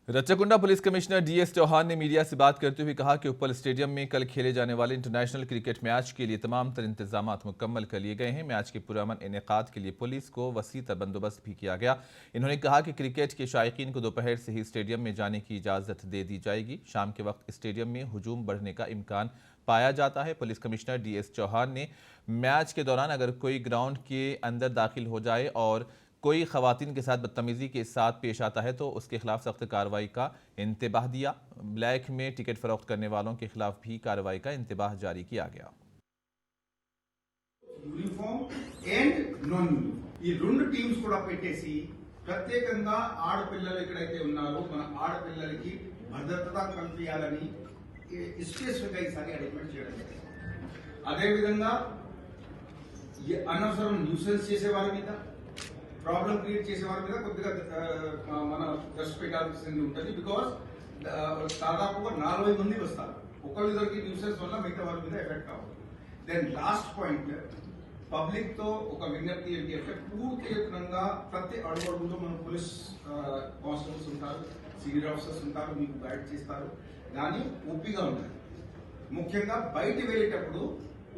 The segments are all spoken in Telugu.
Rachakonda police commissioner DS Chauhan ने मीडिया से बात करते हुए कहा कि उपल स्टेडियम में कल खेले जाने वाले इंटरनेशनल क्रिकेट मैच के लिए तमाम तर इंतजाम मुकम्मल कर लिए गए हैं। मैच के पुरअमन इनेकाद के लिए पुलिस को वसी तर बंदोबस्त भी किया गया। इन्होंने कहा कि क्रिकेट के शायकीन को दोपहर से ही स्टेडियम में जाने की इजाज़त दे दी जाएगी। शाम के वक्त स्टेडियम में हुजूम बढ़ने का इम्कान पाया जाता है। पुलिस कमिश्नर डीएस चौहान ने मैच के दौरान अगर कोई ग्राउंड के अंदर दाखिल हो जाए और कोई खवातीन के साथ बदतमीजी के साथ पेश आता है तो उसके खिलाफ सख्त कार्रवाई का इंतबाह दिया। ब्लैक में टिकट फरोख्त करने वालों के खिलाफ भी कार्रवाई का इंतबाह जारी किया गया। యూనిఫామ్ అండ్ నాన్ యూనిఫామ్ ఈ రెండు టీమ్స్ కూడా పెట్టేసి ప్రత్యేకంగా ఆడపిల్లలు ఎక్కడైతే ఉన్నారో మన ఆడపిల్లలకి భద్రత కల్పించాలని స్పెసిఫిక్ గా ఈసారి అరేంజ్మెంట్ చేయడం జరిగింది. అదేవిధంగా అనవసరం న్యూసెన్స్ చేసే వారి మీద ప్రాబ్లం క్రియేట్ చేసే వారి మీద కొద్దిగా మన దృష్టి పెట్టాల్సింది ఉంటుంది. బికాస్ దాదాపుగా 40 మంది వస్తారు. ఒకరిద్దరికి న్యూసెన్స్ వల్ల మిగతా వారి మీద ఎఫెక్ట్ అవ్వదు. దెన్ లాస్ట్ పాయింట్ పబ్లిక్ తో ఒక విజ్ఞప్తి ఏంటి అంటే పూర్తిగా ప్రతి అడుగులో మన పోలీస్ కానిస్టేబుల్స్ ఉంటారు, సీనియర్ ఆఫీసర్స్ ఉంటారు, మీకు గైడ్ చేస్తారు. కానీ ఓపికగా ఉండాలి. ముఖ్యంగా బయట వెళ్ళేటప్పుడు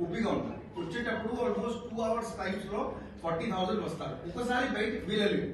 ఓపికగా ఉండాలి. వచ్చేటప్పుడు ఆల్మోస్ట్ 2 అవర్స్ టైమ్స్ లో 40,000 వస్తారు. ఒకసారి బయట వీలలేదు.